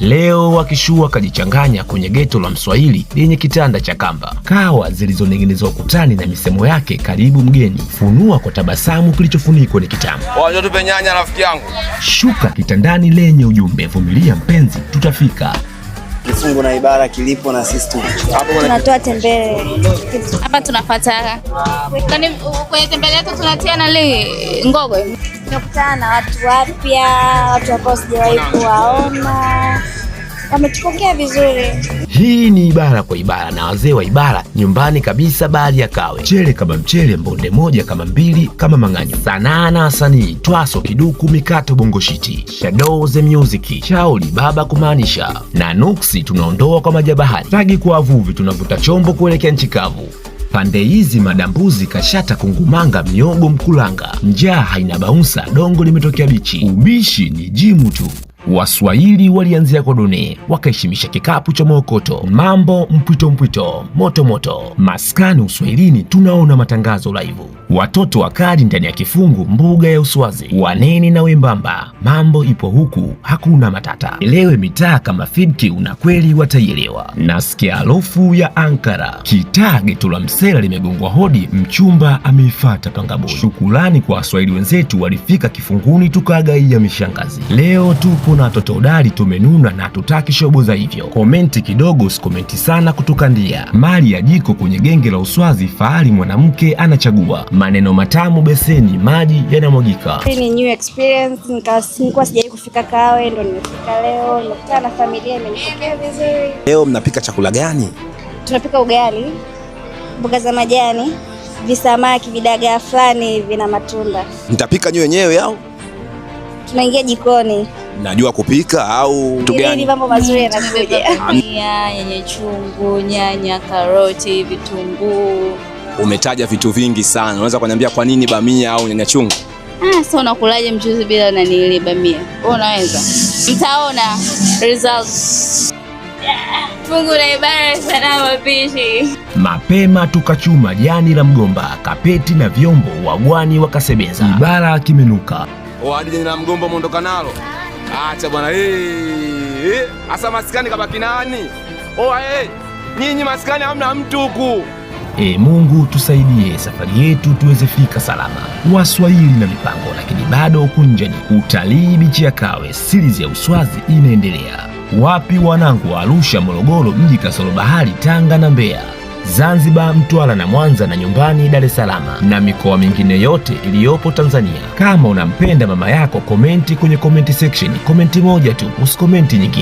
Leo wakishua kajichanganya kwenye geto la Mswahili lenye kitanda cha kamba, kawa zilizoning'inizwa ukutani na misemo yake karibu mgeni, funua kwa tabasamu kilichofunikwa ni kitamu. Waje tupe nyanya rafiki yangu. Shuka kitandani lenye ujumbe, vumilia mpenzi, tutafika. Kifungu na ibara kilipo na sisi tunatoa tembele. Hapa tunafuata. Kwenye tembele yetu tunatia na ngogo. Tunakutana na watu wapya, watu ambao sijawahi kuwaona. Wametupokea vizuri. Hii ni Ibara kwa Ibara na wazee wa Ibara, nyumbani kabisa bahari ya Kawe. Mchele kama mchele, mbonde moja kama mbili kama mang'anyo. Sanaa na wasanii, Twaso Kiduku, Mikato Bongoshiti, Shadow the Music, Shauli Baba kumaanisha, na Nuksi tunaondoa kwa majabahari, Tagi kwa wavuvi tunavuta chombo kuelekea nchi kavu. Pande hizi madambuzi, Kashata, Kungumanga, Miogo, Mkulanga. Njaa haina baunsa, dongo limetokea bichi. Ubishi ni jimu tu. Waswahili walianzia kodone, wakaheshimisha kikapu cha mookoto. Mambo mpwito mpwito, moto moto. Maskani Uswahilini tunaona matangazo live. Watoto wakali ndani ya kifungu, mbuga ya Uswazi. Wanene na wembamba, mambo ipo huku, hakuna matata. Elewe mitaa kama Fidki, una kweli wataielewa. Nasikia harufu ya Ankara, kitaa geto la Msela limegongwa hodi, mchumba ameifuata pangaboni. Shukrani kwa Waswahili wenzetu walifika kifunguni tukagaia mishangazi. Leo tupo na watoto hodari, tumenuna na hatutaki shobo za hivyo. Komenti kidogo, usikomenti sana kutukandia. Mali ya jiko kwenye genge la Uswazi, fahari mwanamke anachagua. Maneno matamu beseni, maji yanamwagika. Hii ni new experience, nilikuwa sijawahi kufika Kawe, ndo nimefika leo. Nimekutana na familia, imenipokea vizuri. Leo mnapika chakula gani? Tunapika ugali, mboga za majani, visamaki, vidagaa fulani vina matunda. Mtapika nyewe wenyewe au tunaingia jikoni? Najua kupika au kitu gani? Ni mambo mazuri yanakuja. Yenye chungu, nyanya, karoti, vitunguu. Umetaja vitu vingi sana. Unaweza kuniambia kwa nini bamia au nyanya chungu? Sasa unakulaje mchuzi bila ile bamia? Wewe unaweza. Mtaona results. Fungu la Ibara sana mapishi. Mapema tukachuma jani la mgomba, kapeti na vyombo, wagwani wakasebeza. Ibara kimenuka. Hadi jani la mgomba muondoka nalo. Acha bwana. Asa maskani kabaki nani? Nyinyi maskani hamna mtu huku. Mungu tusaidie safari yetu tuweze fika salama. Waswahili na mipango, lakini bado kunjani. Utalii bichi ya Kawe, series ya Uswazi inaendelea. Wapi wanangu wa Arusha, Morogoro, mji kasoro bahari, Tanga na Mbeya, Zanzibar, Mtwara na Mwanza, na nyumbani Dar es Salaam na mikoa mingine yote iliyopo Tanzania. Kama unampenda mama yako, komenti kwenye comment section, komenti moja tu, usikomenti nyingine.